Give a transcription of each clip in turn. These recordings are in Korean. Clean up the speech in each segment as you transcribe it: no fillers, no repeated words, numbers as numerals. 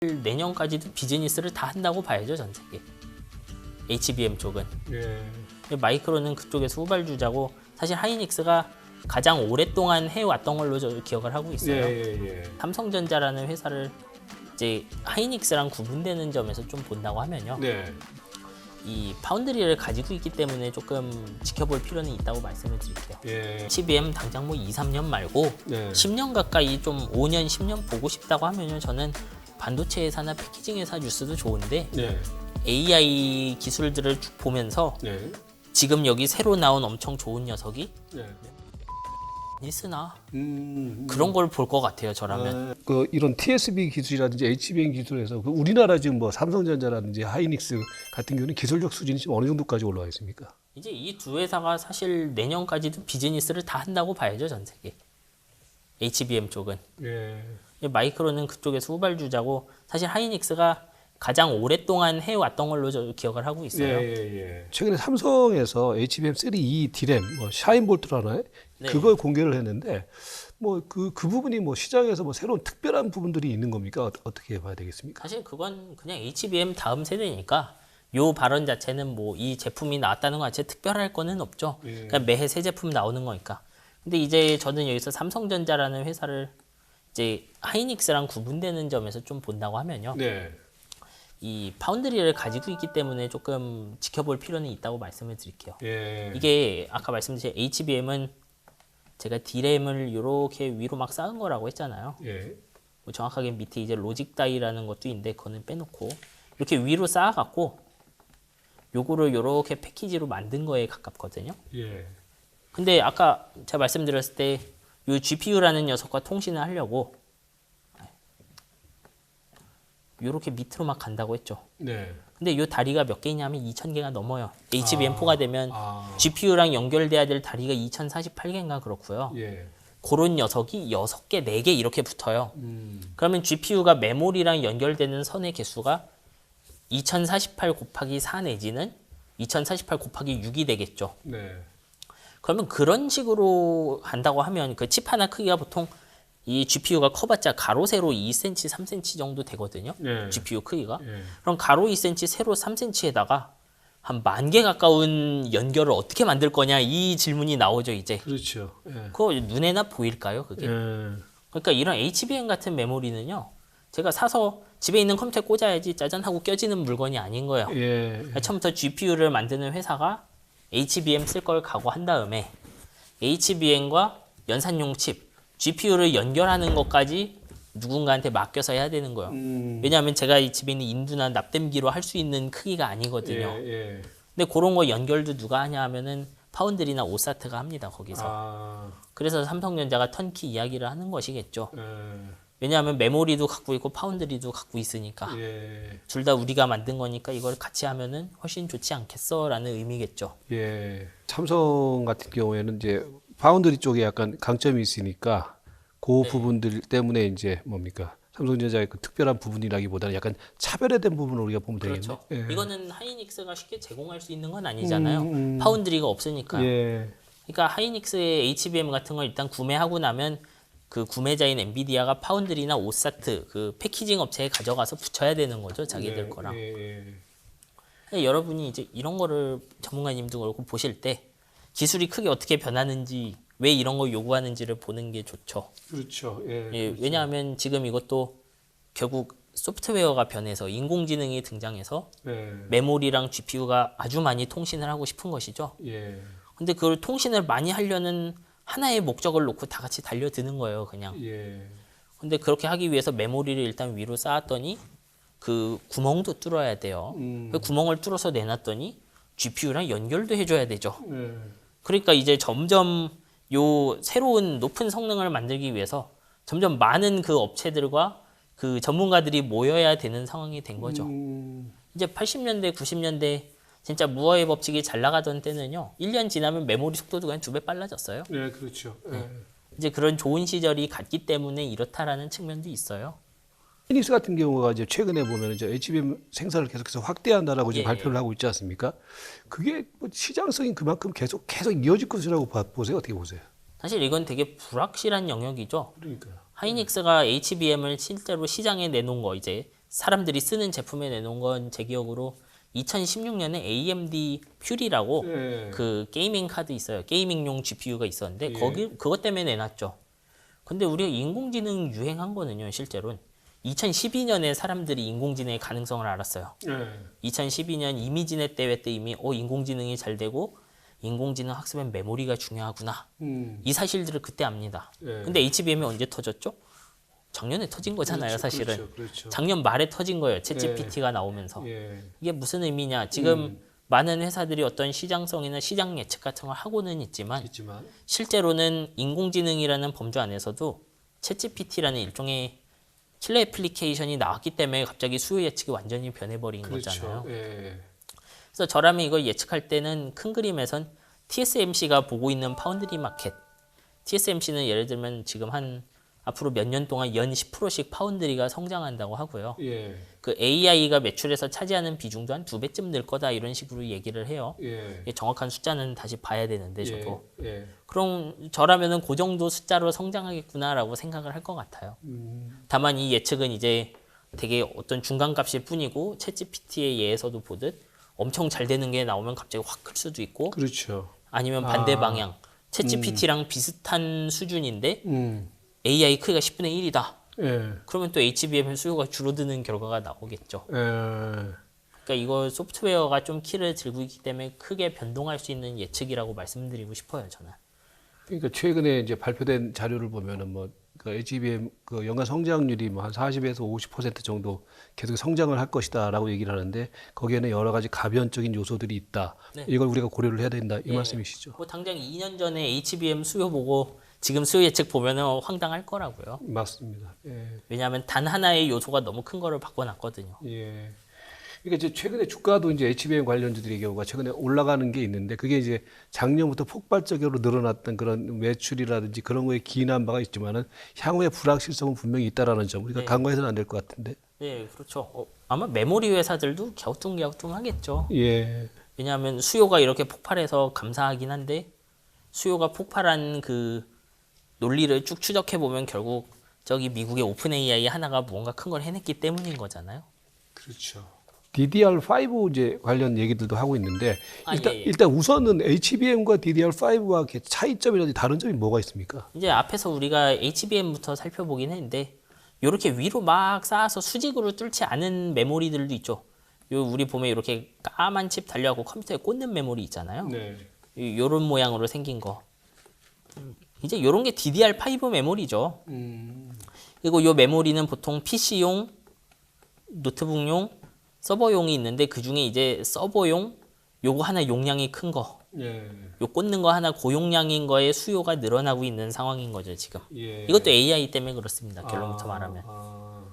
내년까지도 비즈니스를 다 한다고 봐야죠, 전 세계. HBM 쪽은. 마이크론은 그쪽에서 후발주자고, 사실 하이닉스가 가장 오랫동안 해왔던 걸로 저 기억을 하고 있어요. 삼성전자라는 회사를 이제 하이닉스랑 구분되는 점에서 좀 본다고 하면요. 이 파운드리를 가지고 있기 때문에 조금 지켜볼 필요는 있다고 말씀을 드릴게요. HBM 당장 뭐 2, 3년 말고 10년 가까이 좀 5년, 10년 보고 싶다고 하면요. 저는 반도체 회사나 패키징 회사 뉴스도 좋은데 AI 기술들을 쭉 보면서 지금 여기 새로 나온 엄청 좋은 녀석이 니스나 그런 걸 볼 것 같아요, 저라면. 그 이런 TSB 기술이라든지 HBM 기술에서 그 우리나라 지금 뭐 삼성전자라든지 하이닉스 같은 경우는 기술적 수준이 지금 어느 정도까지 올라와 있습니까? 이제 이 두 회사가 사실 내년까지도 비즈니스를 다 한다고 봐야죠, 전 세계. HBM 쪽은. 마이크론은 그쪽에서 후발주자고, 사실 하이닉스가 가장 오랫동안 해왔던 걸로 저 기억을 하고 있어요. 최근에 삼성에서 HBM3E D램, 뭐 샤인볼트라나 그걸 공개를 했는데, 뭐 그 부분이 뭐 시장에서 뭐 새로운 특별한 부분들이 있는 겁니까? 어떻게 봐야 되겠습니까? 사실 그건 그냥 HBM 다음 세대니까 요 발언 자체는 뭐 이 제품이 나왔다는 것 자체 특별할 거는 없죠. 그냥 매해 새 제품 나오는 거니까. 근데 이제 저는 여기서 삼성전자라는 회사를 이제 하이닉스랑 구분되는 점에서 좀 본다고 하면요. 이 파운드리를 가지고 있기 때문에 조금 지켜볼 필요는 있다고 말씀을 드릴게요. 이게 아까 말씀드린 HBM은 제가 D램을 이렇게 위로 막 쌓은 거라고 했잖아요. 뭐 정확하게 밑에 이제 로직 다이라는 것도 있는데 그거는 빼놓고 이렇게 위로 쌓아갖고 요거를 이렇게 패키지로 만든 거에 가깝거든요. 근데 아까 제가 말씀드렸을 때 이 GPU라는 녀석과 통신을 하려고 이렇게 밑으로 막 간다고 했죠. 근데 이 다리가 몇 개냐면 2,000개가 넘어요. HBM4가 되면 GPU랑 연결돼야 될 다리가 2,048개인가 그렇고요. 그런 녀석이 6개, 4개 이렇게 붙어요. 그러면 GPU가 메모리랑 연결되는 선의 개수가 2048 곱하기 4 내지는 2048 곱하기 6이 되겠죠. 그러면 그런 식으로 한다고 하면 그 칩 하나 크기가 보통 이 GPU가 커봤자 가로 세로 2cm, 3cm 정도 되거든요. GPU 크기가. 그럼 가로 2cm, 세로 3cm에다가 한 10,000개 가까운 연결을 어떻게 만들 거냐 이 질문이 나오죠, 이제. 그렇죠. 그거 눈에나 보일까요, 그게? 그러니까 이런 HBM 같은 메모리는요. 제가 사서 집에 있는 컴퓨터에 꽂아야지 짜잔 하고 껴지는 물건이 아닌 거예요. 처음부터 GPU를 만드는 회사가 HBM 쓸 걸 각오한 다음에 HBM과 연산용 칩, GPU를 연결하는 것까지 누군가한테 맡겨서 해야 되는 거예요. 왜냐하면 제가 이 집에 있는 인두나 납땜기로 할 수 있는 크기가 아니거든요. 근데 그런 거 연결도 누가 하냐 하면은 파운드리나 오사트가 합니다, 거기서. 그래서 삼성전자가 턴키 이야기를 하는 것이겠죠. 왜냐하면 메모리도 갖고 있고 파운드리도 갖고 있으니까. 둘 다 우리가 만든 거니까 이걸 같이 하면은 훨씬 좋지 않겠어? 라는 의미겠죠. 삼성 같은 경우에는 이제 파운드리 쪽에 약간 강점이 있으니까 그 부분들 때문에 이제 뭡니까? 삼성전자의 그 특별한 부분이라기보다는 약간 차별화된 부분을 우리가 보면 되겠네요. 이거는 하이닉스가 쉽게 제공할 수 있는 건 아니잖아요. 파운드리가 없으니까요. 그러니까 하이닉스의 HBM 같은 걸 일단 구매하고 나면 그 구매자인 엔비디아가 파운드리나 오사트 그 패키징 업체에 가져가서 붙여야 되는 거죠, 자기들 거랑. 여러분이 이제 이런 거를 전문가님도 그렇고 보실 때 기술이 크게 어떻게 변하는지, 왜 이런 걸 요구하는지를 보는 게 좋죠. 그렇죠. 왜냐하면 지금 이것도 결국 소프트웨어가 변해서 인공지능이 등장해서 메모리랑 GPU가 아주 많이 통신을 하고 싶은 것이죠. 근데 그걸 통신을 많이 하려는 하나의 목적을 놓고 다 같이 달려드는 거예요, 그냥. 근데 그렇게 하기 위해서 메모리를 일단 위로 쌓았더니 그 구멍도 뚫어야 돼요. 그 구멍을 뚫어서 내놨더니 GPU랑 연결도 해줘야 되죠. 그러니까 이제 점점 요 새로운 높은 성능을 만들기 위해서 점점 많은 그 업체들과 그 전문가들이 모여야 되는 상황이 된 거죠. 이제 80년대, 90년대 진짜 무어의 법칙이 잘 나가던 때는요. 1년 지나면 메모리 속도도 그냥 2배 빨라졌어요. 그렇죠. 이제 그런 좋은 시절이 갔기 때문에 이렇다라는 측면도 있어요. 하이닉스 같은 경우가 이제 최근에 보면 이제 HBM 생산을 계속해서 확대한다라고 지금 발표를 하고 있지 않습니까? 그게 뭐 시장성이 그만큼 계속 이어질 것이라고 보세요. 어떻게 보세요? 사실 이건 되게 불확실한 영역이죠. 그러니까요. 하이닉스가 HBM을 실제로 시장에 내놓은 거 이제 사람들이 쓰는 제품에 내놓은 건 제 기억으로 2016년에 AMD 퓨리라고 네. 그 게이밍 카드 있어요. 게이밍용 GPU가 있었는데 예. 그것 때문에 내놨죠. 근데 우리가 인공지능 유행한 거는요, 실제로는 2012년에 사람들이 인공지능의 가능성을 알았어요. 네. 2012년 이미지넷 대회 때 이미 인공지능이 잘 되고 인공지능 학습엔 메모리가 중요하구나. 이 사실들을 그때 압니다. 예. 근데 HBM이 언제 터졌죠? 작년에 터진 거잖아요, 그렇죠, 사실은. 그렇죠, 그렇죠. 작년 말에 터진 거예요. 챗GPT가 나오면서. 예. 이게 무슨 의미냐? 지금 많은 회사들이 어떤 시장성이나 시장 예측 같은 걸 하고는 있지만 있지만 실제로는 인공지능이라는 범주 안에서도 챗GPT라는 일종의 킬러 애플리케이션이 나왔기 때문에 갑자기 수요 예측이 완전히 변해버린 거잖아요. 그렇죠. 예. 그래서 저라면 이걸 예측할 때는 큰 그림에선 TSMC가 보고 있는 파운드리 마켓. TSMC는 예를 들면 지금 한 앞으로 몇 년 동안 연 10%씩 파운드리가 성장한다고 하고요. 예. 그 AI가 매출에서 차지하는 비중도 한 2배쯤 늘 거다 이런 식으로 얘기를 해요. 예. 이게 정확한 숫자는 다시 봐야 되는데 저도. 예. 그럼 저라면은 그 정도 숫자로 성장하겠구나라고 생각을 할 것 같아요. 다만 이 예측은 이제 되게 어떤 중간값일 뿐이고 챗GPT의 예에서도 보듯 엄청 잘 되는 게 나오면 갑자기 확 클 수도 있고 그렇죠. 아니면 반대 방향 챗GPT랑 비슷한 수준인데 음. AI 크기가 10분의 1이다. 예. 그러면 또 HBM 수요가 줄어드는 결과가 나오겠죠. 예. 그러니까 이거 소프트웨어가 좀 키를 들고 있기 때문에 크게 변동할 수 있는 예측이라고 말씀드리고 싶어요, 저는. 그러니까 최근에 이제 발표된 자료를 보면은 그 HBM 그 연간 성장률이 뭐 한 40에서 50% 정도 계속 성장을 할 것이다라고 얘기를 하는데 거기에는 여러 가지 가변적인 요소들이 있다. 네. 이걸 우리가 고려를 해야 된다. 이 예. 말씀이시죠? 뭐 당장 2년 전에 HBM 수요 보고 지금 수요 예측 보면은 황당할 거라고요. 맞습니다. 예. 왜냐하면 단 하나의 요소가 너무 큰 거를 바꿔놨거든요. 예. 그러니까 이제 최근에 주가도 이제 HBM 관련주들의 경우가 최근에 올라가는 게 있는데 그게 이제 작년부터 폭발적으로 늘어났던 그런 매출이라든지 그런 거에 기인한 바가 있지만은 향후에 불확실성은 분명히 있다라는 점 우리가 간과해서는 안 될 것 같은데. 네, 그렇죠. 아마 메모리 회사들도 갸우뚱갸우뚱하겠죠. 예. 왜냐하면 수요가 이렇게 폭발해서 감사하긴 한데 수요가 폭발한 그 논리를 쭉 추적해 보면 결국 저기 미국의 오픈 AI 하나가 뭔가 큰 걸 해냈기 때문인 거잖아요. 그렇죠. DDR5 이제 관련 얘기들도 하고 있는데 일단 예, 예. 일단 우선은 HBM과 DDR5와 차이점이라든지 다른 점이 뭐가 있습니까? 이제 앞에서 우리가 HBM부터 살펴보긴 했는데 이렇게 위로 막 쌓아서 수직으로 뚫지 않은 메모리들도 있죠. 요 우리 보면 이렇게 까만 칩 달려갖고 컴퓨터에 꽂는 메모리 있잖아요. 네. 요런 모양으로 생긴 거. 이제 요런 게 DDR5 메모리죠. 그리고 요 메모리는 보통 PC용, 노트북용, 서버용이 있는데 그 중에 이제 서버용 요거 하나 용량이 큰 거, 예. 요 꽂는 거 하나 고용량인 거에 수요가 늘어나고 있는 상황인 거죠 지금. 예. 이것도 AI 때문에 그렇습니다. 결론부터 말하면.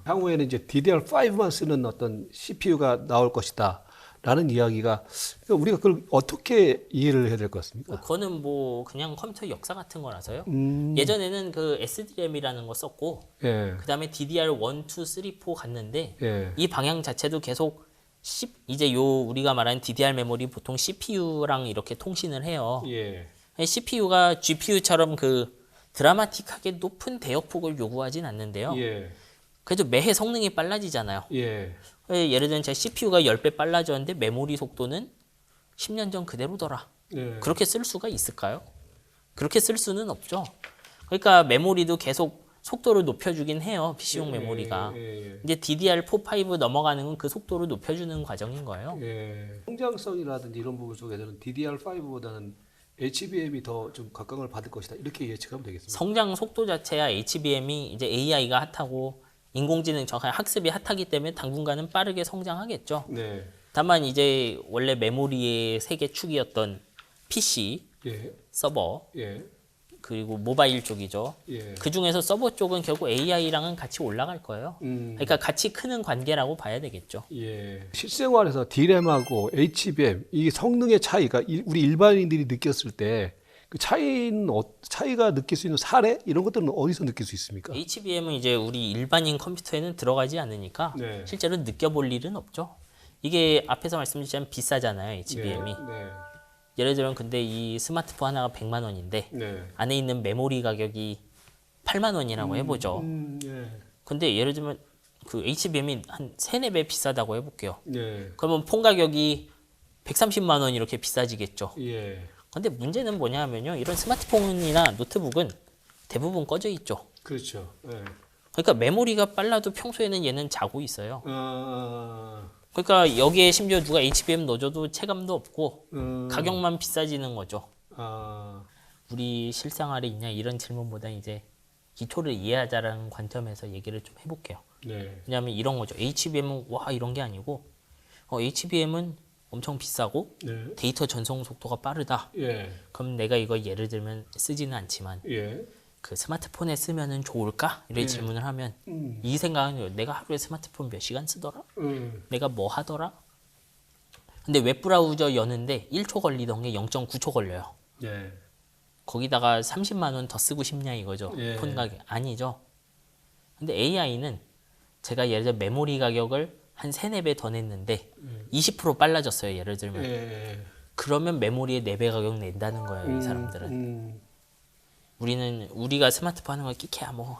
향후에는 이제 DDR5만 쓰는 어떤 CPU가 나올 것이다. 라는 이야기가 그러니까 우리가 그걸 어떻게 이해를 해야 될 것 같습니까? 그거는 뭐 그냥 컴퓨터 역사 같은 거라서요. 예전에는 그 SDRAM이라는 거 썼고 예. 그 다음에 DDR1, 2, 3, 4 갔는데 예. 이 방향 자체도 계속 이제 요 우리가 말하는 DDR 메모리 보통 CPU랑 이렇게 통신을 해요. 예. CPU가 GPU처럼 그 드라마틱하게 높은 대역폭을 요구하진 않는데요. 예. 그래도 매해 성능이 빨라지잖아요. 예. 예를 들면 제 CPU가 10배 빨라졌는데 메모리 속도는 10년 전 그대로더라. 예. 그렇게 쓸 수가 있을까요? 그렇게 쓸 수는 없죠. 그러니까 메모리도 계속 속도를 높여주긴 해요. PC용 메모리가. 예. 이제 DDR4, 5 넘어가는 건 그 속도를 높여주는 과정인 거예요. 예. 성장성이라든지 이런 부분 속에서는 DDR5보다는 HBM이 더 좀 각광을 받을 것이다. 이렇게 예측하면 되겠습니다. 성장 속도 자체야 HBM이 이제 AI가 핫하고 인공지능 정확한 학습이 핫하기 때문에 당분간은 빠르게 성장하겠죠. 네. 다만 이제 원래 메모리의 세계 축이었던 PC, 예. 서버, 예. 그리고 모바일 쪽이죠. 예. 그 중에서 서버 쪽은 결국 AI랑은 같이 올라갈 거예요. 그러니까 같이 크는 관계라고 봐야 되겠죠. 예. 실생활에서 D램하고 HBM 이 성능의 차이가 우리 일반인들이 느꼈을 때 그 차이가 느낄 수 있는 사례 이런 것들은 어디서 느낄 수 있습니까? HBM은 이제 우리 일반인 컴퓨터에는 들어가지 않으니까 네. 실제로 느껴볼 일은 없죠. 이게 앞에서 말씀드렸지만 비싸잖아요, HBM이. 네. 예를 들면 근데 이 스마트폰 하나가 100만 원인데 네. 안에 있는 메모리 가격이 8만 원이라고 해보죠. 네. 근데 예를 들면 그 HBM이 한 3, 4배 비싸다고 해볼게요. 네. 그러면 폰 가격이 130만 원 이렇게 비싸지겠죠. 예. 근데 문제는 뭐냐면요. 이런 스마트폰이나 노트북은 대부분 꺼져 있죠. 그렇죠. 예. 그러니까 메모리가 빨라도 평소에는 얘는 자고 있어요. 아, 그러니까 여기에 심지어 누가 HBM 넣어줘도 체감도 없고 음. 가격만 비싸지는 거죠. 아, 우리 실생활에 있냐 이런 질문보다 이제 기초를 이해하자라는 관점에서 얘기를 좀 해볼게요. 네. 왜냐하면 이런 거죠. HBM은 와 이런 게 아니고 HBM은 엄청 비싸고 네. 데이터 전송 속도가 빠르다. 예. 그럼 내가 이거 예를 들면 쓰지는 않지만 예. 그 스마트폰에 쓰면은 좋을까? 이렇게 질문을 하면 이 생각은 거예요. 내가 하루에 스마트폰 몇 시간 쓰더라? 내가 뭐 하더라? 근데 웹브라우저 여는데 1초 걸리던 게 0.9초 걸려요. 예. 거기다가 30만 원 더 쓰고 싶냐 이거죠. 예. 폰 가격 아니죠. 근데 AI는 제가 예를 들어 메모리 가격을 한 3, 4배 더 냈는데 20% 빨라졌어요. 예를 들면. 예. 그러면 메모리에 4배 가격 낸다는 거예요. 이 사람들은. 우리가 스마트폰 하는 거 끼케야 뭐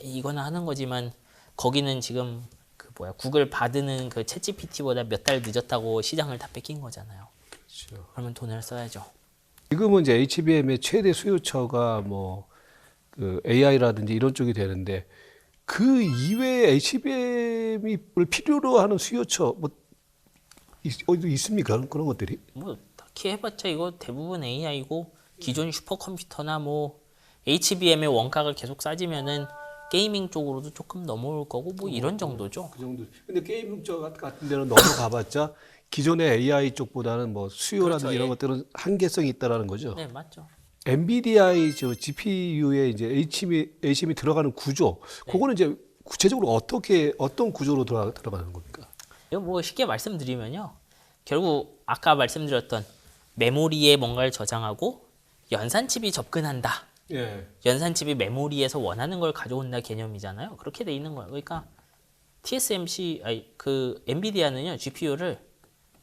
이거나 하는 거지만 거기는 지금 그 뭐야 구글 받는 그 챗GPT보다 몇 달 늦었다고 시장을 다 뺏긴 거잖아요. 그렇죠. 그러면 돈을 써야죠. 지금은 이제 HBM의 최대 수요처가 뭐 그 AI라든지 이런 쪽이 되는데 그 이외에 HBM을 필요로 하는 수요처 뭐 어디 있습니까? 그런 것들이? 뭐 딱히 해봤자 이거 대부분 AI고 기존 슈퍼컴퓨터나 뭐 HBM의 원가가 계속 싸지면은 게이밍 쪽으로도 조금 넘어올 거고 뭐 이런 정도죠. 그 정도. 근데 게임 쪽 같은 데는 넘어가봤자 기존의 AI 쪽보다는 뭐 수요라든지 그렇죠, 이런 예. 것들은 한계성이 있다라는 거죠. 네 맞죠. NVIDIA 저 GPU에 이제 HBM이 들어가는 구조, 그거는 이제 구체적으로 어떤 구조로 들어가는 겁니까? 이거 뭐 쉽게 말씀드리면요. 결국 아까 말씀드렸던 메모리에 뭔가를 저장하고 연산칩이 접근한다. 예. 연산칩이 메모리에서 원하는 걸 가져온다 개념이잖아요. 그렇게 돼 있는 거예요. 그러니까 TSMC 그 엔비디아는요 GPU를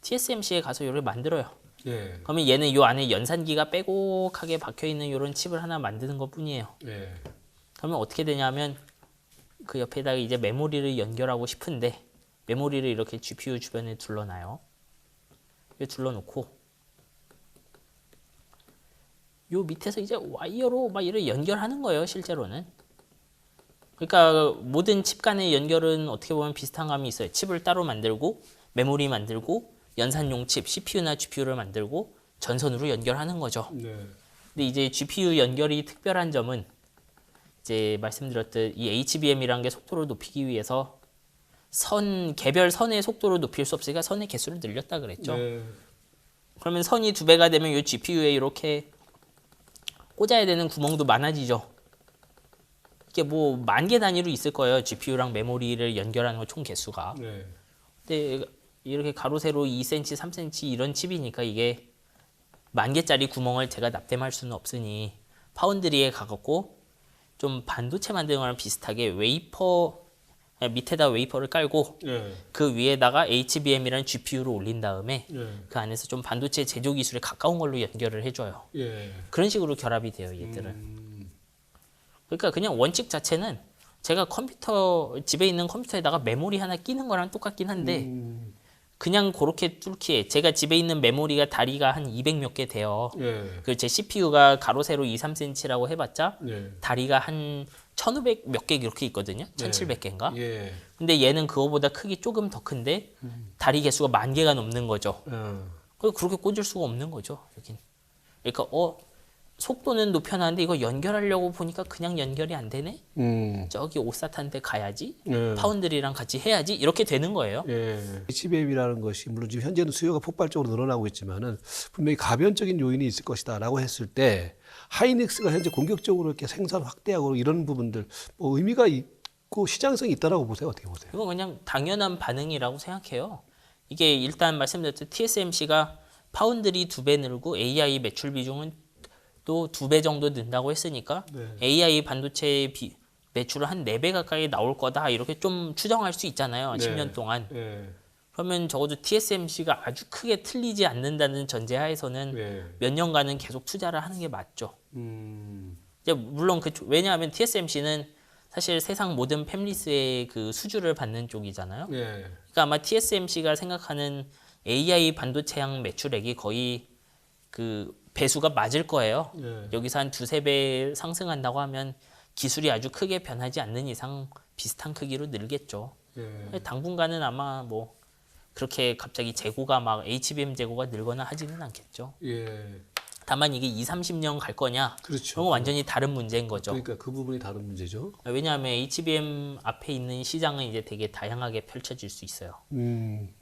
TSMC에 가서 이걸 만들어요. 예. 그러면 얘는 요 안에 연산기가 빼곡하게 박혀 있는 이런 칩을 하나 만드는 것 뿐이에요. 예. 그러면 어떻게 되냐면 그 옆에다가 이제 메모리를 연결하고 싶은데 메모리를 이렇게 GPU 주변에 둘러놔요. 이렇게 둘러놓고 요 밑에서 이제 와이어로 막 이렇게 연결하는 거예요, 실제로는. 그러니까 모든 칩 간의 연결은 어떻게 보면 비슷한 감이 있어요. 칩을 따로 만들고 메모리 만들고 연산용 칩, CPU나 GPU를 만들고 전선으로 연결하는 거죠. 네. 근데 이제 GPU 연결이 특별한 점은 이제 말씀드렸듯 이 HBM이라는 게 속도를 높이기 위해서 개별 선의 속도를 높일 수 없으니까 선의 개수를 늘렸다 그랬죠. 네. 그러면 선이 2배가 되면 이 GPU에 이렇게 꽂아야 되는 구멍도 많아지죠. 이게 뭐 10,000개 단위로 있을 거예요. GPU랑 메모리를 연결하는 거 총 개수가. 네. 근데 이렇게 가로 세로 2cm, 3cm 이런 칩이니까 이게 10,000개짜리 구멍을 제가 납땜할 수는 없으니 파운드리에 가갖고 좀 반도체 만드는 거랑 비슷하게 밑에다 웨이퍼를 깔고 예. 그 위에다가 HBM이라는 GPU를 올린 다음에 예. 그 안에서 좀 반도체 제조 기술에 가까운 걸로 연결을 해줘요. 예. 그런 식으로 결합이 돼요, 얘들은. 그러니까 그냥 원칙 자체는 제가 집에 있는 컴퓨터에다가 메모리 하나 끼는 거랑 똑같긴 한데 그냥 그렇게 뚫기에 제가 집에 있는 메모리가 다리가 한 200 몇 개 돼요. 예. 그 제 CPU가 가로 세로 2, 3cm라고 해봤자 예. 다리가 한 1500 몇 개 이렇게 있거든요. 1700개인가? 예. 근데 얘는 그거보다 크기 조금 더 큰데 다리 개수가 10,000개가 넘는 거죠. 그렇게 꽂을 수가 없는 거죠. 여긴. 그러니까 속도는 높여놨는데 이거 연결하려고 보니까 그냥 연결이 안 되네. 저기 오사탄데 가야지. 예. 파운드리랑 같이 해야지. 이렇게 되는 거예요. 예. HBM이라는 것이 물론 지금 현재는 수요가 폭발적으로 늘어나고 있지만은 분명히 가변적인 요인이 있을 것이다라고 했을 때 하이닉스가 현재 공격적으로 이렇게 생산 확대하고 이런 부분들 뭐 의미가 있고 시장성이 있다라고 보세요. 어떻게 보세요? 이건 그냥 당연한 반응이라고 생각해요. 이게 일단 말씀드렸듯 TSMC가 파운드리 2배 늘고 AI 매출 비중은 또 2배 정도 는다고 했으니까 네. AI 반도체 매출은 한 4배 가까이 나올 거다 이렇게 좀 추정할 수 있잖아요. 네. 10년 동안. 예. 그러면 적어도 TSMC가 아주 크게 틀리지 않는다는 전제하에서는 예. 몇 년간은 계속 투자를 하는 게 맞죠. 음. 이제 물론 왜냐하면 TSMC는 사실 세상 모든 팹리스의 그 수주를 받는 쪽이잖아요. 예. 그러니까 아마 TSMC가 생각하는 AI 반도체향 매출액이 거의 그 배수가 맞을 거예요. 예. 여기서 한 두세 배 상승한다고 하면 기술이 아주 크게 변하지 않는 이상 비슷한 크기로 늘겠죠. 예. 당분간은 아마 뭐 그렇게 갑자기 재고가 막 HBM 재고가 늘거나 하지는 않겠죠. 예. 다만 이게 2, 30년 갈 거냐? 그렇죠. 그건 완전히 다른 문제인 거죠. 그러니까 그 부분이 다른 문제죠. 왜냐하면 HBM 앞에 있는 시장은 이제 되게 다양하게 펼쳐질 수 있어요.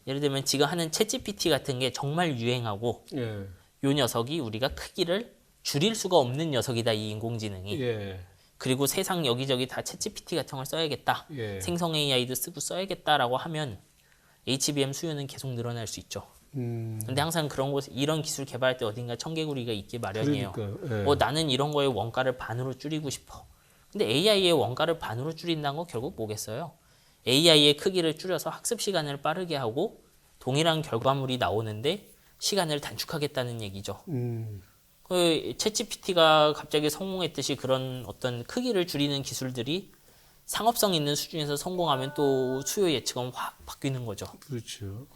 예를 들면 지금 하는 챗GPT 같은 게 정말 유행하고 예. 요 녀석이 우리가 크기를 줄일 수가 없는 녀석이다, 이 인공지능이. 예. 그리고 세상 여기저기 다 챗GPT 같은 걸 써야겠다. 예. 생성 AI도 쓰고 써야겠다라고 하면 HBM 수요는 계속 늘어날 수 있죠. 근데 항상 그런 곳 이런 기술 개발할 때 어딘가 청개구리가 있기 마련이에요. 그러니까요. 예. 나는 이런 거의 원가를 반으로 줄이고 싶어. 근데 AI의 원가를 반으로 줄인다는 거 결국 뭐겠어요? AI의 크기를 줄여서 학습 시간을 빠르게 하고 동일한 결과물이 나오는데 시간을 단축하겠다는 얘기죠. 그 챗GPT가 갑자기 성공했듯이 그런 어떤 크기를 줄이는 기술들이 상업성 있는 수준에서 성공하면 또 수요 예측은 확 바뀌는 거죠. 그렇죠.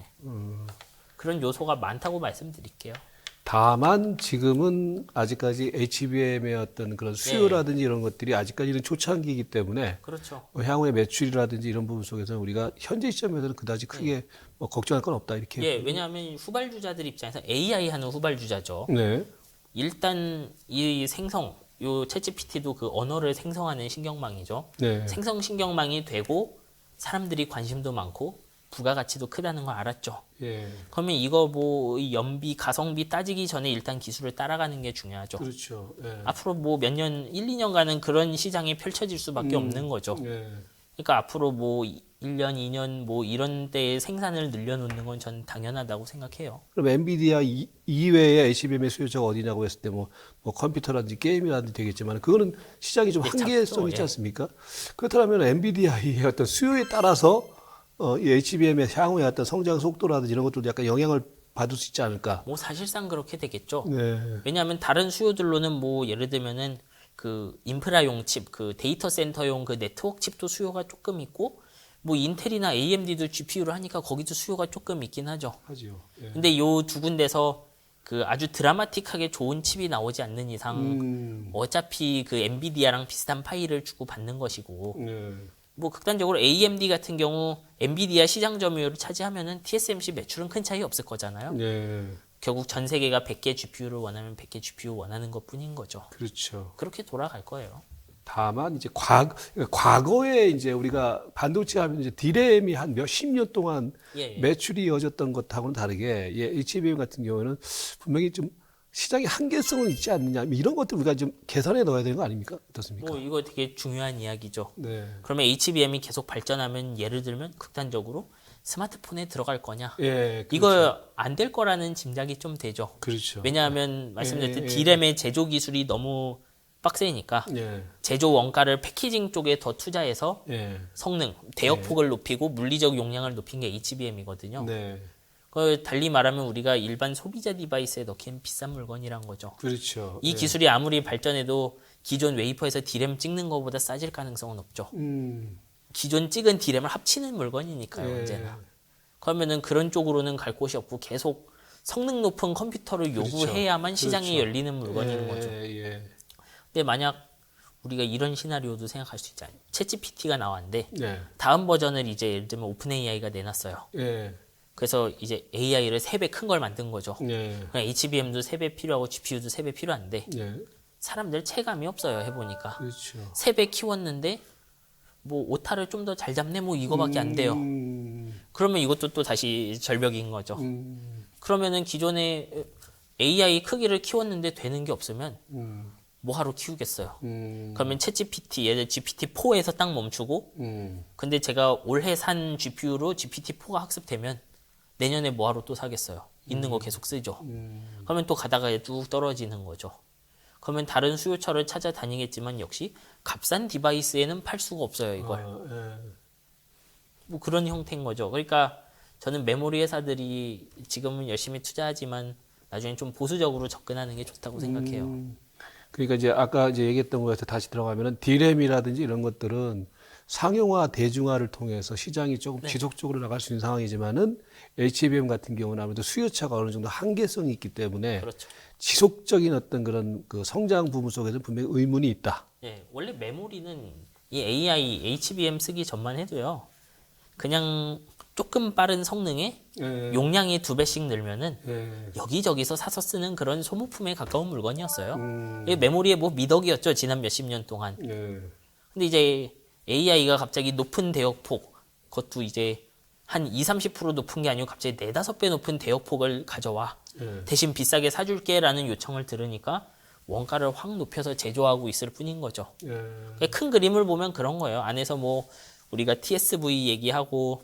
그런 요소가 많다고 말씀드릴게요. 다만 지금은 아직까지 HBM의 어떤 그런 수요라든지 이런 것들이 아직까지는 초창기이기 때문에 그렇죠. 향후의 매출이라든지 이런 부분 속에서 우리가 현재 시점에서는 그다지 크게 뭐 걱정할 건 없다 이렇게. 예, 왜냐하면 후발주자들 입장에서 AI 하는 후발주자죠. 네. 일단 이 생성, 요 챗GPT도 그 언어를 생성하는 신경망이죠. 네. 생성 신경망이 되고 사람들이 관심도 많고 부가가치도 크다는 걸 알았죠. 예. 그러면 이거 뭐 연비, 가성비 따지기 전에 일단 기술을 따라가는 게 중요하죠. 그렇죠. 예. 앞으로 뭐 몇 년, 1, 2년간은 그런 시장이 펼쳐질 수밖에 없는 거죠. 예. 그러니까 앞으로 뭐 1년, 2년 뭐 이런 때에 생산을 늘려놓는 건 전 당연하다고 생각해요. 그럼 엔비디아 이외에 HBM의 수요자가 어디냐고 했을 때 뭐 컴퓨터라든지 게임이라든지 되겠지만 그거는 시장이 좀 예, 한계성 작죠. 있지 예. 않습니까? 그렇다면 엔비디아의 어떤 수요에 따라서 이 HBM의 향후의 어떤 성장 속도라든지 이런 것들도 약간 영향을 받을 수 있지 않을까? 뭐 사실상 그렇게 되겠죠. 네. 왜냐하면 다른 수요들로는 뭐 예를 들면은 그 인프라용 칩, 그 데이터 센터용 그 네트워크 칩도 수요가 조금 있고 뭐 인텔이나 AMD도 GPU를 하니까 거기도 수요가 조금 있긴 하죠. 하죠. 예. 근데 요 두 군데서 그 아주 드라마틱하게 좋은 칩이 나오지 않는 이상 어차피 그 엔비디아랑 비슷한 파일을 주고 받는 것이고 네. 뭐 극단적으로 AMD 같은 경우 엔비디아 시장 점유율을 차지하면은 TSMC 매출은 큰 차이 없을 거잖아요. 네. 결국 전 세계가 100개 GPU를 원하면 100개 GPU 원하는 것뿐인 거죠. 그렇죠. 그렇게 돌아갈 거예요. 다만 이제 과거에 이제 우리가 반도체 하면 이제 디램이 한 몇십 년 동안 예, 예. 매출이 이어졌던 것하고는 다르게 HBM 같은 경우에는 분명히 좀 시장의 한계성은 있지 않느냐 이런 것들 우리가 좀 계산해 넣어야 되는 거 아닙니까? 어떻습니까? 뭐 이거 되게 중요한 이야기죠. 네. 그러면 HBM이 계속 발전하면 예를 들면 극단적으로 스마트폰에 들어갈 거냐? 예, 그렇죠. 이거 안 될 거라는 짐작이 좀 되죠. 그렇죠. 왜냐하면 말씀드렸듯이 예, 예. D램의 제조 기술이 너무 빡세니까 예, 제조 원가를 패키징 쪽에 더 투자해서 예, 성능, 대역폭을 높이고 물리적 용량을 높인 게 HBM이거든요. 네, 그 달리 말하면 우리가 일반 소비자 디바이스에 넣기엔 비싼 물건이란 거죠. 그렇죠. 이 기술이 아무리 발전해도 기존 웨이퍼에서 D램 찍는 것보다 싸질 가능성은 없죠. 기존 찍은 D램을 합치는 물건이니까요, 예. 언제나. 그러면은 그런 쪽으로는 갈 곳이 없고 계속 성능 높은 컴퓨터를 요구해야만 시장이 그렇죠. 열리는 물건인 거죠. 예, 근데 만약 우리가 이런 시나리오도 생각할 수 있잖아요. 챗GPT가 나왔는데 예, 다음 버전을 이제 예를 들면 오픈 AI가 내놨어요. 예, 그래서 이제 AI를 3배 큰 걸 만든 거죠. 예, 그냥 HBM도 3배 필요하고 GPU도 3배 필요한데 예, 사람들 체감이 없어요, 해보니까. 그렇죠. 3배 키웠는데 뭐 오타를 좀 더 잘 잡네 뭐 이거밖에 안 돼요. 그러면 이것도 또 다시 절벽인 거죠. 그러면은 기존에 AI 크기를 키웠는데 되는 게 없으면 뭐하러 키우겠어요. 그러면 챗GPT 얘들 GPT-4에서 딱 멈추고 근데 제가 올해 산 GPU로 GPT-4가 학습되면 내년에 뭐하러 또 사겠어요. 있는 거 계속 쓰죠. 그러면 또 가다가 쭉 떨어지는 거죠. 그러면 다른 수요처를 찾아다니겠지만 역시 값싼 디바이스에는 팔 수가 없어요, 이걸. 뭐 그런 형태인 거죠. 그러니까 저는 메모리 회사들이 지금은 열심히 투자하지만 나중에 좀 보수적으로 접근하는 게 좋다고 생각해요. 그러니까 이제 아까 이제 얘기했던 거에서 다시 들어가면은 디램이라든지 이런 것들은 상용화, 대중화를 통해서 시장이 조금 지속적으로 나갈 수 있는 상황이지만은 HBM 같은 경우는 아무래도 수요차가 어느 정도 한계성이 있기 때문에 그렇죠. 지속적인 어떤 그런 그 성장 부분 속에서 분명히 의문이 있다. 예, 원래 메모리는 이 AI, HBM 쓰기 전만 해도요. 그냥 조금 빠른 성능에 용량이 2배씩 늘면은 여기저기서 사서 쓰는 그런 소모품에 가까운 물건이었어요. 이 메모리의 뭐 미덕이었죠. 지난 몇십 년 동안. 근데 이제 AI가 갑자기 높은 대역폭, 그것도 이제 한 20-30% 높은 게 아니고 갑자기 4-5배 높은 대역폭을 가져와. 대신 비싸게 사줄게라는 요청을 들으니까 원가를 확 높여서 제조하고 있을 뿐인 거죠. 큰 그림을 보면 그런 거예요. 안에서 뭐 우리가 TSV 얘기하고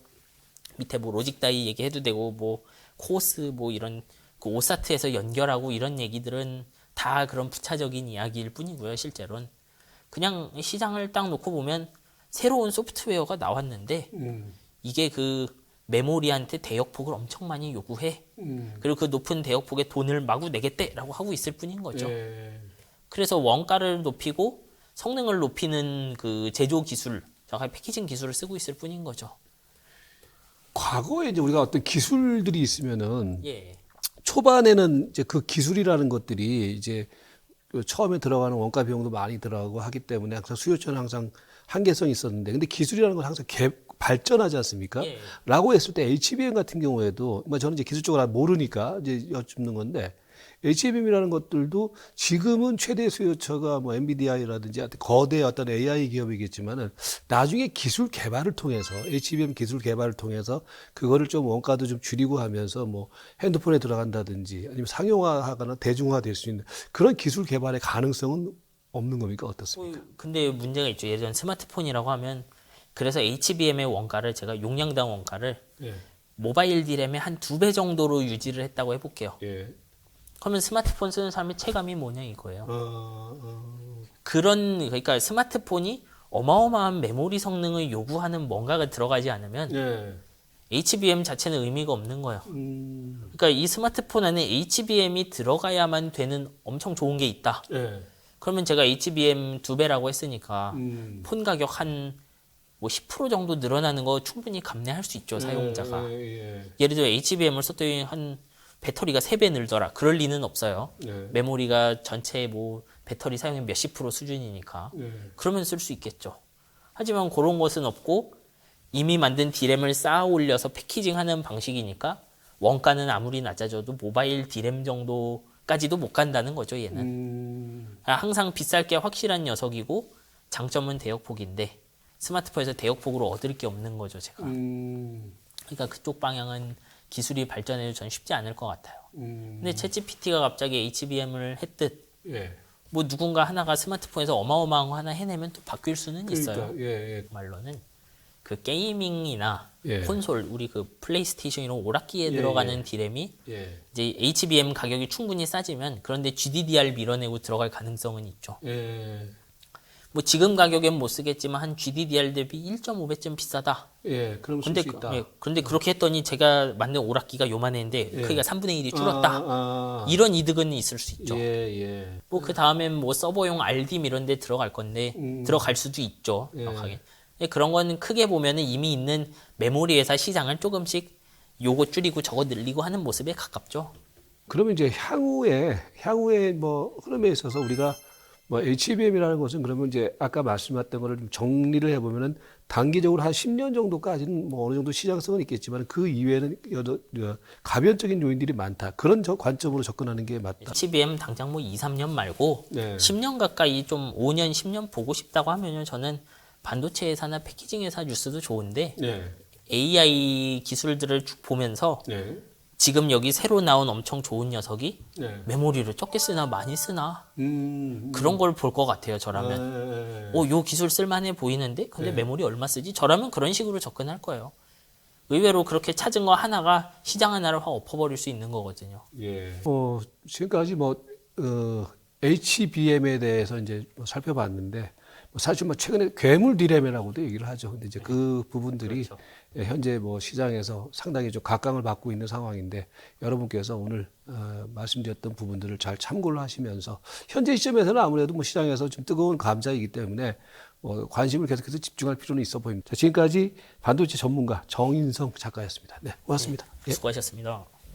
밑에 뭐 로직 다이 얘기해도 되고 뭐 코스 뭐 이런 그 오사트에서 연결하고 이런 얘기들은 다 그런 부차적인 이야기일 뿐이고요. 실제로는 그냥 시장을 딱 놓고 보면 새로운 소프트웨어가 나왔는데 이게 그 메모리한테 대역폭을 엄청 많이 요구해. 그리고 그 높은 대역폭에 돈을 마구 내겠대라고 하고 있을 뿐인 거죠. 그래서 원가를 높이고 성능을 높이는 그 제조 기술, 정확히 패키징 기술을 쓰고 있을 뿐인 거죠. 과거에 이제 우리가 어떤 기술들이 있으면은 예. 초반에는 이제 그 기술이라는 것들이 이제 그 처음에 들어가는 원가 비용도 많이 들어가고 하기 때문에 항상 수요처는 항상 한계성이 있었는데, 근데 기술이라는 건 항상 발전하지 않습니까? 예. 라고 했을 때 HBM 같은 경우에도, 뭐 저는 이제 기술적으로 모르니까 이제 여쭙는 건데, HBM이라는 것들도 지금은 최대 수요처가 뭐 엔비디아라든지 거대 어떤 AI 기업이겠지만은 나중에 기술 개발을 통해서 HBM 기술 개발을 통해서 그거를 좀 원가도 좀 줄이고 하면서 뭐 핸드폰에 들어간다든지 아니면 상용화하거나 대중화 될 수 있는 그런 기술 개발의 가능성은 없는 겁니까? 어떻습니까? 근데 문제가 있죠. 예전 스마트폰이라고 하면 그래서 HBM의 원가를 제가 용량당 원가를 모바일 디램의 한 2배 정도로 유지를 했다고 해볼게요. 그러면 스마트폰 쓰는 사람의 체감이 뭐냐 이거예요. 그러니까 스마트폰이 어마어마한 메모리 성능을 요구하는 뭔가가 들어가지 않으면 HBM 자체는 의미가 없는 거예요. 그러니까 이 스마트폰 안에 HBM이 들어가야만 되는 엄청 좋은 게 있다. 그러면 제가 HBM 2배라고 했으니까 폰 가격 한 뭐 10% 정도 늘어나는 거 충분히 감내할 수 있죠, 사용자가. 예를 들어 HBM을 썼더니 한 배터리가 3배 늘더라. 그럴 리는 없어요. 메모리가 전체 뭐 배터리 사용의 몇십 프로 수준이니까. 그러면 쓸 수 있겠죠. 하지만 그런 것은 없고 이미 만든 디램을 쌓아 올려서 패키징하는 방식이니까 원가는 아무리 낮아져도 모바일 디램 정도까지도 못 간다는 거죠, 얘는. 항상 비쌀 게 확실한 녀석이고 장점은 대역폭인데 스마트폰에서 대역폭으로 얻을 게 없는 거죠, 제가. 그러니까 그쪽 방향은 기술이 발전해도 전 쉽지 않을 것 같아요. 근데 챗GPT가 갑자기 HBM을 했듯 뭐 누군가 하나가 스마트폰에서 어마어마한 거 하나 해내면 또 바뀔 수는 있어요. 말로는 그 게이밍이나 콘솔, 우리 그 플레이스테이션 이런 오락기에 들어가는 디램이 이제 HBM 가격이 충분히 싸지면 그런데 GDDR 밀어내고 들어갈 가능성은 있죠. 뭐 지금 가격엔 못 쓰겠지만 한 GDDR 대비 1.5배쯤 비싸다. 그럼 쓸 수 있다. 그런데 그렇게 했더니 제가 만든 오락기가 요만했는데 크기가 3분의 1이 줄었다. 이런 이득은 있을 수 있죠. 뭐 그 다음엔 뭐 서버용 RDIMM 이런 데 들어갈 건데 들어갈 수도 있죠. 정확하게. 그런 거는 크게 보면은 이미 있는 메모리 회사 시장을 조금씩 요거 줄이고 저거 늘리고 하는 모습에 가깝죠. 그러면 이제 향후에 뭐 흐름에 있어서 우리가 뭐 HBM이라는 것은 그러면 이제 아까 말씀하셨던 거를 좀 정리를 해보면은 단기적으로 한 10년 정도까지는 뭐 어느 정도 시장성은 있겠지만 그 이외에는 가변적인 요인들이 많다. 그런 관점으로 접근하는 게 맞다. HBM 당장 뭐 2, 3년 말고 10년 가까이 좀 5년, 10년 보고 싶다고 하면은 저는 반도체 회사나 패키징 회사 뉴스도 좋은데 AI 기술들을 쭉 보면서 지금 여기 새로 나온 엄청 좋은 녀석이 메모리를 적게 쓰나 많이 쓰나 그런 걸 볼 것 같아요. 저라면 요 기술 쓸만해 보이는데 근데 메모리 얼마 쓰지? 저라면 그런 식으로 접근할 거예요. 의외로 그렇게 찾은 거 하나가 시장 하나를 확 엎어버릴 수 있는 거거든요. 지금까지 HBM에 대해서 이제 살펴봤는데 사실 뭐 최근에 괴물 디램이라고도 얘기를 하죠. 근데 이제 그 부분들이 현재 뭐 시장에서 상당히 좀 각광을 받고 있는 상황인데 여러분께서 오늘 말씀드렸던 부분들을 잘 참고를 하시면서 현재 시점에서는 아무래도 뭐 시장에서 좀 뜨거운 감자이기 때문에 관심을 계속해서 집중할 필요는 있어 보입니다. 지금까지 반도체 전문가 정인성 작가였습니다. 네, 고맙습니다. 수고하셨습니다.